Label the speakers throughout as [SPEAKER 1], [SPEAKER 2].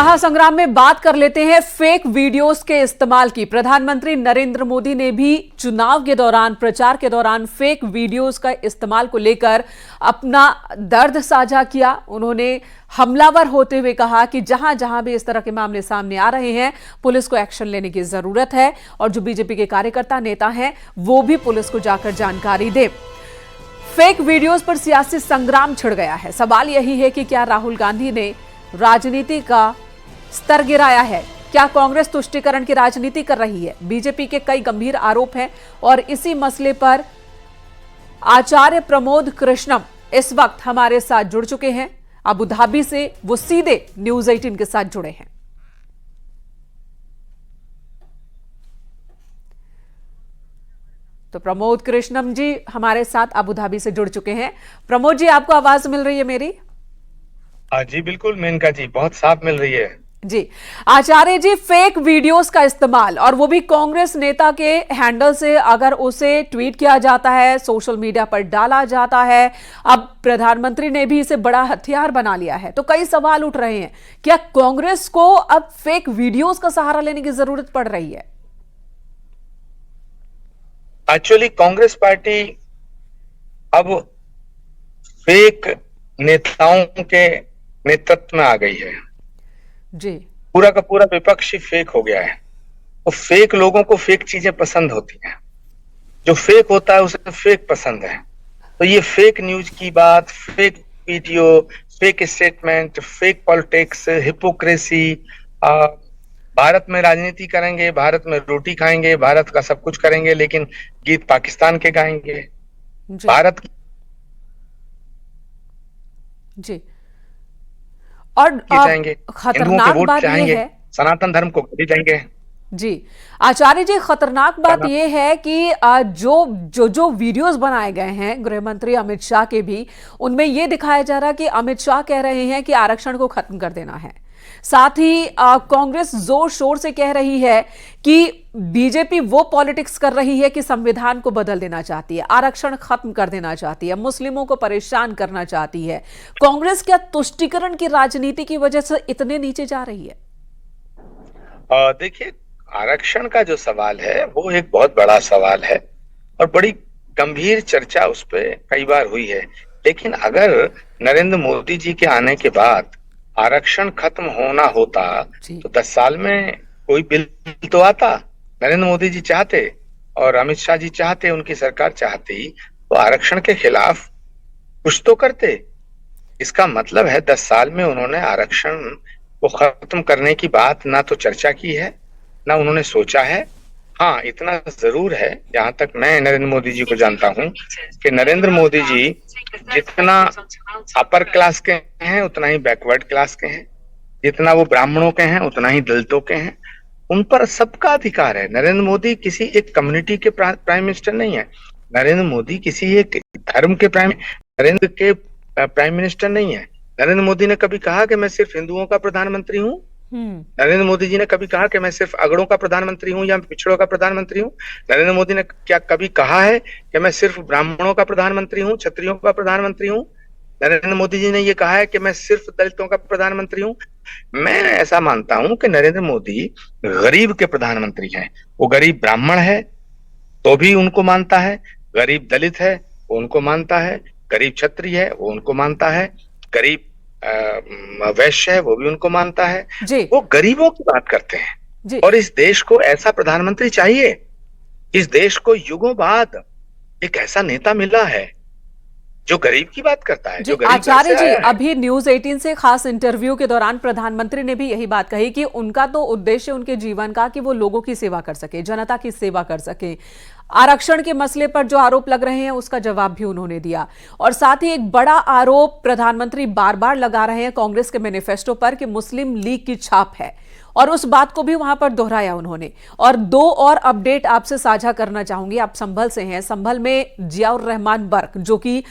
[SPEAKER 1] महासंग्राम में बात कर लेते हैं फेक वीडियोस के इस्तेमाल की। प्रधानमंत्री नरेंद्र मोदी ने भी चुनाव के दौरान, प्रचार के दौरान फेक वीडियोस का इस्तेमाल को लेकर अपना दर्द साझा किया। उन्होंने हमलावर होते हुए कहा कि जहां जहां भी इस तरह के मामले सामने आ रहे हैं, पुलिस को एक्शन लेने की जरूरत है और जो बीजेपी के कार्यकर्ता, नेता हैं, वो भी पुलिस को जाकर जानकारी दे। फेक वीडियोस पर सियासी संग्राम छिड़ गया है। सवाल यही है कि क्या राहुल गांधी ने राजनीति का स्तर गिराया है? क्या कांग्रेस तुष्टीकरण की राजनीति कर रही है? बीजेपी के कई गंभीर आरोप हैं और इसी मसले पर आचार्य प्रमोद कृष्णम इस वक्त हमारे साथ जुड़ चुके हैं। अबू धाबी से वो सीधे न्यूज 18 के साथ जुड़े हैं। तो प्रमोद कृष्णम जी हमारे साथ अबू धाबी से जुड़ चुके हैं। प्रमोद जी, आपको आवाज मिल रही है मेरी?
[SPEAKER 2] जी बिल्कुल मेनका जी, बहुत साफ मिल रही है
[SPEAKER 1] जी। आचार्य जी, फेक वीडियोस का इस्तेमाल और वो भी कांग्रेस नेता के हैंडल से अगर उसे ट्वीट किया जाता है, सोशल मीडिया पर डाला जाता है, अब प्रधानमंत्री ने भी इसे बड़ा हथियार बना लिया है, तो कई सवाल उठ रहे हैं। क्या कांग्रेस को अब फेक वीडियोस का सहारा लेने की जरूरत पड़ रही है?
[SPEAKER 2] एक्चुअली कांग्रेस पार्टी अब फेक नेताओं के नेतृत्व में आ गई है
[SPEAKER 1] जी।
[SPEAKER 2] पूरा का पूरा विपक्ष ही फेक हो गया है। तो फेक लोगों को फेक चीजें पसंद होती हैं, जो फेक होता है उसे फेक पसंद है। तो ये फेक न्यूज की बात, fake video, fake statement, fake politics, hypocrisy, Bharat में राजनीति करेंगे, भारत में रोटी खाएंगे, भारत का सब कुछ करेंगे, लेकिन गीत पाकिस्तान के गाएंगे, भारत की
[SPEAKER 1] जी। और
[SPEAKER 2] जाएंगे,
[SPEAKER 1] खतरनाक बात यह है,
[SPEAKER 2] सनातन धर्म को भी जाएंगे।
[SPEAKER 1] जी आचार्य जी, खतरनाक बात यह है कि जो वीडियोस बनाए गए हैं गृह मंत्री अमित शाह के भी, उनमें यह दिखाया जा रहा है कि अमित शाह कह रहे हैं कि आरक्षण को खत्म कर देना है। साथ ही कांग्रेस जोर शोर से कह रही है कि बीजेपी वो पॉलिटिक्स कर रही है कि संविधान को बदल देना चाहती है, आरक्षण खत्म कर देना चाहती है, मुस्लिमों को परेशान करना चाहती है। कांग्रेस क्या तुष्टीकरण की राजनीति की वजह से इतने नीचे जा रही है?
[SPEAKER 2] देखिए, आरक्षण का जो सवाल है वो एक बहुत बड़ा सवाल है और बड़ी गंभीर चर्चा उस पर कई बार हुई है। लेकिन अगर नरेंद्र मोदी जी के आने के बाद आरक्षण खत्म होना होता तो 10 साल में कोई बिल तो आता। नरेंद्र मोदी जी चाहते और अमित शाह जी चाहते, उनकी सरकार चाहती तो आरक्षण के खिलाफ कुछ तो करते। इसका मतलब है 10 साल में उन्होंने आरक्षण को खत्म करने की बात ना तो चर्चा की है, ना उन्होंने सोचा है। हाँ, इतना जरूर है, जहां तक मैं नरेंद्र मोदी जी को जानता हूं, कि नरेंद्र मोदी जी जितना अपर क्लास के हैं उतना ही बैकवर्ड क्लास के हैं, जितना वो ब्राह्मणों के हैं उतना ही दलितों के हैं। उन पर सबका अधिकार है। नरेंद्र मोदी किसी एक कम्युनिटी के प्राइम मिनिस्टर नहीं है। नरेंद्र मोदी किसी एक धर्म के प्राइम मिनिस्टर नहीं है। नरेंद्र मोदी ने कभी कहा कि मैं सिर्फ हिंदुओं का प्रधानमंत्री हूँ? नरेंद्र मोदी जी ने कभी कहा कि मैं सिर्फ अगड़ों का प्रधानमंत्री हूँ या पिछड़ों का प्रधानमंत्री हूँ? नरेंद्र मोदी ने क्या कभी कहा है कि मैं सिर्फ ब्राह्मणों का प्रधानमंत्री हूँ, क्षत्रियों का प्रधानमंत्री हूँ? नरेंद्र मोदी जी ने ये कहा है कि मैं सिर्फ दलितों का प्रधानमंत्री हूँ? मैं ऐसा मानता हूँ कि नरेंद्र मोदी गरीब के प्रधानमंत्री हैं। वो गरीब ब्राह्मण है तो भी उनको मानता है, गरीब दलित है वो उनको मानता है, गरीब क्षत्रिय है वो उनको मानता है, गरीब वैश्य है वो भी उनको मानता है। वो गरीबों की बात करते हैं और इस देश को ऐसा प्रधानमंत्री चाहिए। इस देश को युगों बाद एक ऐसा नेता मिला है जो गरीब की बात करता है, जो गरीब
[SPEAKER 1] आचार्य जी, अभी न्यूज 18 से खास इंटरव्यू के दौरान प्रधानमंत्री ने भी यही बात कही कि उनका तो उद्देश्य उनके जीवन का कि वो लोगों की सेवा कर सके, जनता की सेवा कर सके। आरक्षण के मसले पर जो आरोप लग रहे हैं उसका जवाब भी उन्होंने दिया। और साथ ही एक बड़ा आरोप प्रधानमंत्री बार बार लगा रहे हैं कांग्रेस के मैनिफेस्टो पर कि मुस्लिम लीग की छाप है, और उस बात को भी वहां पर दोहराया उन्होंने। और 2 और अपडेट आपसे साझा करना चाहूंगी। आप संभल से हैं। संभल में जियाउर रहमान बर्क, जो कि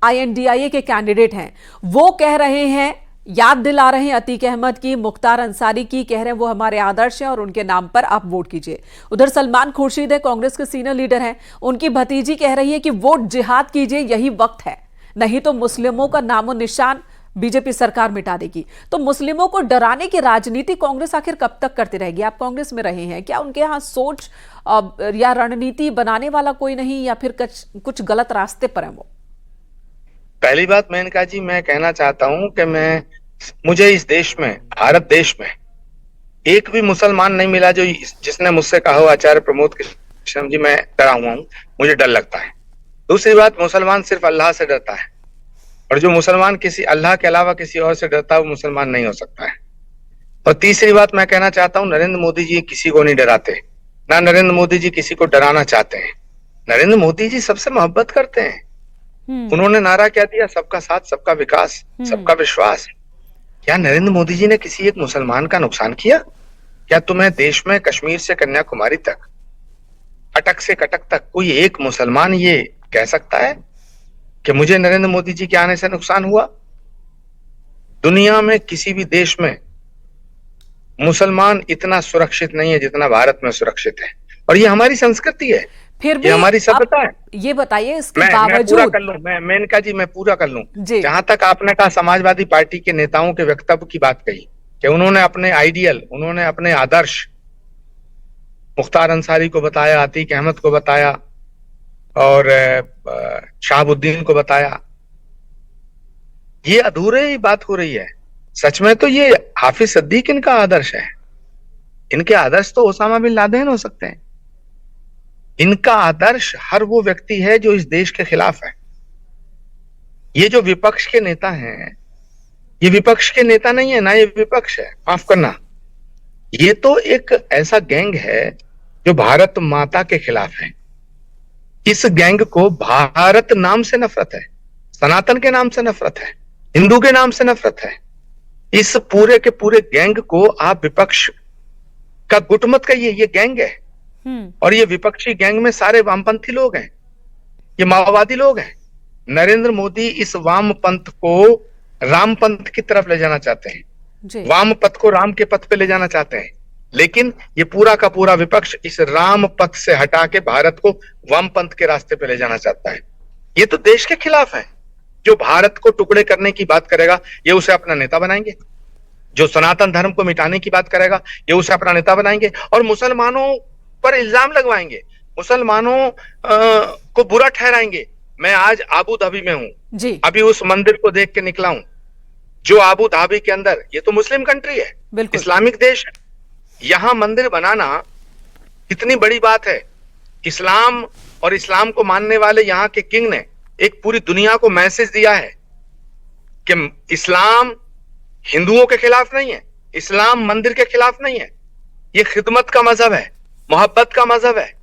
[SPEAKER 1] INDIA के कैंडिडेट हैं, वो कह रहे हैं, याद दिला रहे हैं अतीक अहमद की, मुख्तार अंसारी की, कह रहे हैं वो हमारे आदर्श हैं और उनके नाम पर आप वोट कीजिए। उधर सलमान खुर्शीद है, कांग्रेस के सीनियर लीडर हैं, उनकी भतीजी कह रही है कि वोट जिहाद कीजिए, यही वक्त है, नहीं तो मुस्लिमों का नामो निशान बीजेपी सरकार मिटा देगी। तो मुस्लिमों को डराने की राजनीति कांग्रेस आखिर कब तक करती रहेगी? आप कांग्रेस में रहे हैं, क्या उनके यहाँ सोच या रणनीति बनाने वाला कोई नहीं, या फिर कुछ गलत रास्ते पर है वो?
[SPEAKER 2] पहली बात मेनका जी, मैं कहना चाहता हूं कि मुझे इस देश में, भारत देश में, एक भी मुसलमान नहीं मिला जिसने मुझसे कहा हो आचार्य प्रमोद कृष्ण जी मैं डरा हुआ हूं, मुझे डर लगता है। दूसरी बात, मुसलमान सिर्फ अल्लाह से डरता है, और जो मुसलमान किसी अल्लाह के अलावा किसी और से डरता है वो मुसलमान नहीं हो सकता है। और तीसरी बात मैं कहना चाहता हूं, नरेंद्र मोदी जी किसी को नहीं डराते, ना नरेंद्र मोदी जी किसी को डराना चाहते हैं। नरेंद्र मोदी जी सबसे मोहब्बत करते हैं। उन्होंने नारा क्या दिया? सबका साथ, सबका विकास, सबका विश्वास। क्या नरेंद्र मोदी जी ने किसी एक मुसलमान का नुकसान किया? क्या तुम्हें देश में कश्मीर से कन्याकुमारी तक, अटक से कटक तक कोई एक मुसलमान ये कह सकता है कि मुझे नरेंद्र मोदी जी के आने से नुकसान हुआ? दुनिया में किसी भी देश में मुसलमान इतना सुरक्षित नहीं है जितना भारत में सुरक्षित है, और ये हमारी संस्कृति है,
[SPEAKER 1] फिर भी
[SPEAKER 2] ये हमारी सभ्यता है।
[SPEAKER 1] ये बताइए, इसके
[SPEAKER 2] मैं
[SPEAKER 1] बावजूद
[SPEAKER 2] पूरा कर लूं, मेनका जी मैं पूरा कर लूं। जहां तक आपने कहा समाजवादी पार्टी के नेताओं के वक्तव्य की बात कही कि उन्होंने अपने आइडियल, उन्होंने अपने आदर्श मुख्तार अंसारी को बताया, अतीक अहमद को बताया, और शहाबुद्दीन को बताया, ये अधूरे ही बात हो रही है। सच में तो ये हाफिज सिद्दीक इनका आदर्श है। इनके आदर्श तो ओसामा बिन लादेन हो सकते हैं। इनका आदर्श हर वो व्यक्ति है जो इस देश के खिलाफ है। ये जो विपक्ष के नेता हैं, ये विपक्ष के नेता नहीं है ना, ये विपक्ष है, माफ करना। ये तो एक ऐसा गैंग है जो भारत माता के खिलाफ है। इस गैंग को भारत नाम से नफरत है, सनातन के नाम से नफरत है, हिंदू के नाम से नफरत है। इस पूरे के पूरे गैंग को आप विपक्ष का गुट मत कहिए, ये गैंग है। और ये विपक्षी गैंग में सारे वामपंथी लोग हैं, ये माओवादी लोग हैं। नरेंद्र मोदी इस वाम पंथ को राम पंथ की तरफ ले जाना चाहते हैं, वाम पथ को राम के पथ पे ले जाना चाहते हैं, लेकिन ये पूरा का पूरा विपक्ष इस राम पथ से हटा के भारत को वाम पंथ के रास्ते पे ले जाना चाहता है। ये तो देश के खिलाफ है। जो भारत को टुकड़े करने की बात करेगा, ये उसे अपना नेता बनाएंगे। जो सनातन धर्म को मिटाने की बात करेगा, ये उसे अपना नेता बनाएंगे, और मुसलमानों पर इल्जाम लगवाएंगे, मुसलमानों को बुरा ठहराएंगे। मैं आज आबू धाबी में हूं, अभी उस मंदिर को देख के निकला हूं, जो आबू धाबी के अंदर, ये तो मुस्लिम कंट्री है, इस्लामिक देश है, यहां मंदिर बनाना कितनी बड़ी बात है। इस्लाम और इस्लाम को मानने वाले यहाँ के किंग ने एक पूरी दुनिया को मैसेज दिया है कि इस्लाम हिंदुओं के खिलाफ नहीं है, इस्लाम मंदिर के खिलाफ नहीं है, ये खिदमत का मजहब है, मोहब्बत का मजहब है।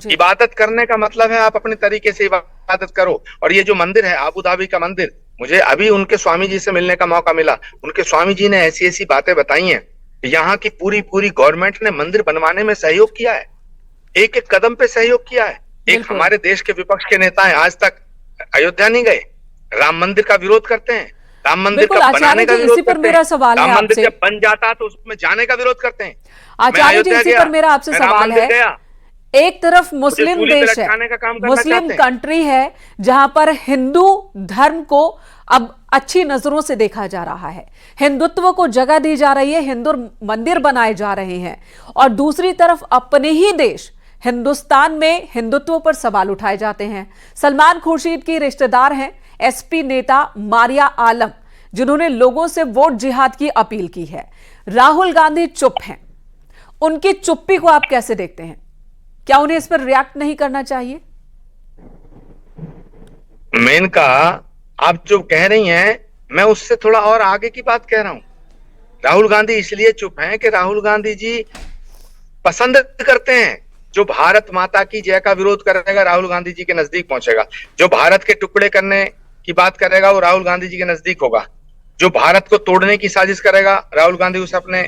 [SPEAKER 2] इबादत करने का मतलब है आप अपने तरीके से इबादत करो। और ये जो मंदिर है आबू धाबी का मंदिर, मुझे अभी उनके स्वामी जी से मिलने का मौका मिला। उनके स्वामी जी ने ऐसी ऐसी बातें बताई हैं। यहाँ की पूरी पूरी गवर्नमेंट ने मंदिर बनवाने में सहयोग किया है, एक एक कदम पे सहयोग किया है। एक हमारे देश के विपक्ष के नेता हैं, आज तक अयोध्या नहीं गए, राम मंदिर का विरोध करते हैं, राम मंदिर का बनाने का विरोध करते हैं, राम मंदिर जब बन जाता तो उसमें जाने का विरोध करते हैं।
[SPEAKER 1] आचार्य जी, इसी पर मेरा आपसे सवाल है। एक तरफ मुस्लिम देश है, मुस्लिम कंट्री है, जहां पर हिंदू धर्म को अब अच्छी नजरों से देखा जा रहा है, हिंदुत्व को जगह दी जा रही है, हिंदू मंदिर बनाए जा रहे हैं, और दूसरी तरफ अपने ही देश हिंदुस्तान में हिंदुत्व पर सवाल उठाए जाते हैं। सलमान खुर्शीद की रिश्तेदार हैं एसपी नेता मारिया आलम, जिन्होंने लोगों से वोट जिहाद की अपील की है। राहुल गांधी चुप हैं, उनकी चुप्पी को आप कैसे देखते हैं? क्या उन्हें इस पर रिएक्ट नहीं करना चाहिए?
[SPEAKER 2] मेनका, आप जो कह रही हैं, मैं उससे थोड़ा और आगे की बात कह रहा हूं। राहुल गांधी इसलिए चुप हैं कि राहुल गांधी जी पसंद करते हैं जो भारत माता की जय का विरोध करेगा, राहुल गांधी जी के नजदीक पहुंचेगा। जो भारत के टुकड़े करने की बात करेगा, वो राहुल गांधी जी के नजदीक होगा। जो भारत को तोड़ने की साजिश करेगा, राहुल गांधी उसे अपने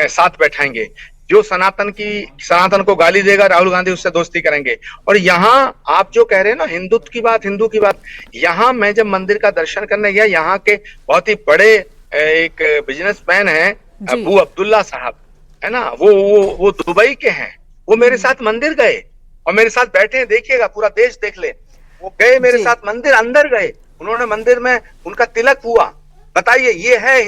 [SPEAKER 2] साथ बैठाएंगे। जो सनातन को गाली देगा, राहुल गांधी उससे दोस्ती करेंगे। और यहाँ आप जो कह रहे हैं ना, हिंदू की बात, यहाँ मैं जब मंदिर का दर्शन करने गया, यहाँ के बहुत ही बड़े एक बिजनेसमैन हैं अबू अब्दुल्ला साहब, है ना, वो दुबई के हैं, वो मेरे साथ मंदिर गए और मेरे साथ बैठे हैं। देखिएगा, पूरा देश देख ले, वो गए मेरे साथ मंदिर, अंदर गए उन्होंने मंदिर में उनका तिलक हुआ। बताइए, ये है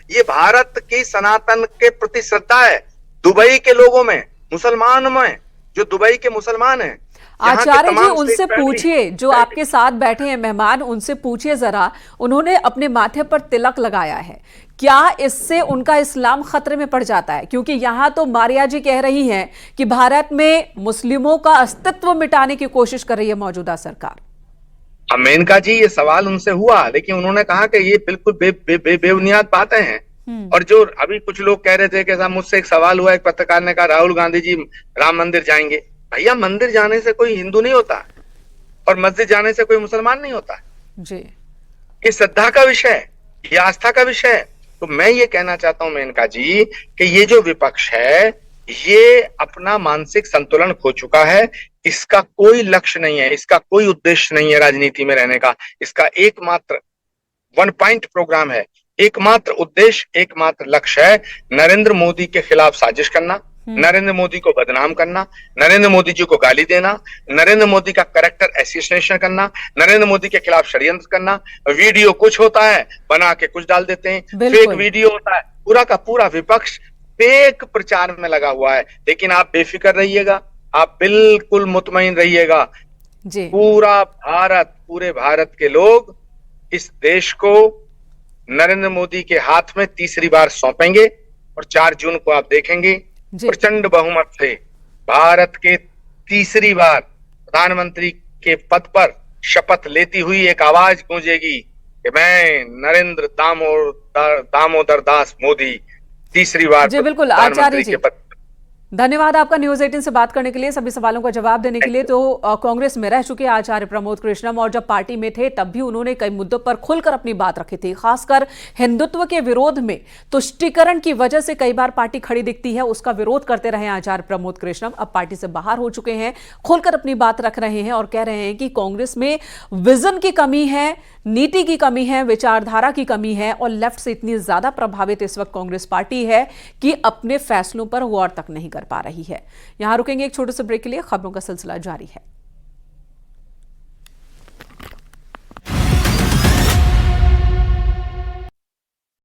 [SPEAKER 2] ये भारत की सनातन के प्रति श्रद्धा है। दुबई के लोगों में, मुसलमान में, जो दुबई के मुसलमान हैं,
[SPEAKER 1] आचार्य जी, उनसे पूछिए, जो आपके साथ बैठे हैं मेहमान, उनसे पूछिए जरा, उन्होंने अपने माथे पर तिलक लगाया है, क्या इससे उनका इस्लाम खतरे में पड़ जाता है? क्योंकि यहां तो मारिया जी कह रही हैं कि भारत में मुस्लिमों का अस्तित्व मिटाने की कोशिश कर रही है मौजूदा सरकार।
[SPEAKER 2] मेनका जी, ये सवाल उनसे हुआ, लेकिन उन्होंने कहा कि ये बिल्कुल बेबुनियाद बातें हैं। और जो अभी कुछ लोग कह रहे थे कि साहब मुझसे एक सवाल हुआ, एक पत्रकार ने कहा राहुल गांधी जी राम मंदिर जाएंगे। भैया, मंदिर जाने से कोई हिंदू नहीं होता और मस्जिद जाने से कोई मुसलमान नहीं होता
[SPEAKER 1] जी।
[SPEAKER 2] ये श्रद्धा का विषय है, ये आस्था का विषय है। तो मैं ये कहना चाहता हूं मेनका जी कि ये जो विपक्ष है, ये अपना मानसिक संतुलन खो चुका है। इसका कोई लक्ष्य नहीं है, इसका कोई उद्देश्य नहीं है राजनीति में रहने का। इसका एकमात्र वन पॉइंट प्रोग्राम है, एकमात्र उद्देश्य, एकमात्र लक्ष्य है नरेंद्र मोदी के खिलाफ साजिश करना, नरेंद्र मोदी को बदनाम करना, नरेंद्र मोदी जी को गाली देना, नरेंद्र मोदी का कैरेक्टर एसोसिएशन करना, नरेंद्र मोदी के खिलाफ षड्यंत्र करना। वीडियो कुछ होता है, बना के कुछ डाल देते हैं, फेक वीडियो होता है। पूरा का पूरा विपक्ष फेक प्रचार में लगा हुआ है। लेकिन आप बेफिक्र रहिएगा, आप बिल्कुल मुतमईन रहिएगा, पूरे भारत के लोग इस देश को नरेंद्र मोदी के हाथ में तीसरी बार सौंपेंगे और 4 जून को आप देखेंगे प्रचंड बहुमत से भारत के तीसरी बार प्रधानमंत्री के पद पर शपथ लेती हुई एक आवाज गूंजेगी कि मैं नरेंद्र दामोदर दास मोदी तीसरी बार
[SPEAKER 1] जी। बिल्कुल आचार्य जी, धन्यवाद आपका न्यूज 18 से बात करने के लिए, सभी सवालों का जवाब देने के लिए। तो कांग्रेस में रह चुके आचार्य प्रमोद कृष्णम, और जब पार्टी में थे तब भी उन्होंने कई मुद्दों पर खुलकर अपनी बात रखी थी, खासकर हिंदुत्व के विरोध में तुष्टीकरण की वजह से कई बार पार्टी खड़ी दिखती है, उसका विरोध करते रहे आचार्य प्रमोद कृष्णम। अब पार्टी से बाहर हो चुके हैं, खुलकर अपनी बात रख रहे हैं और कह रहे हैं कि कांग्रेस में विजन की कमी है, नीति की कमी है, विचारधारा की कमी है, और लेफ्ट से इतनी ज्यादा प्रभावित इस वक्त कांग्रेस पार्टी है कि अपने फैसलों पर गौर तक नहीं कर पा रही है। यहां रुकेंगे एक छोटे से ब्रेक के लिए, खबरों का सिलसिला जारी है।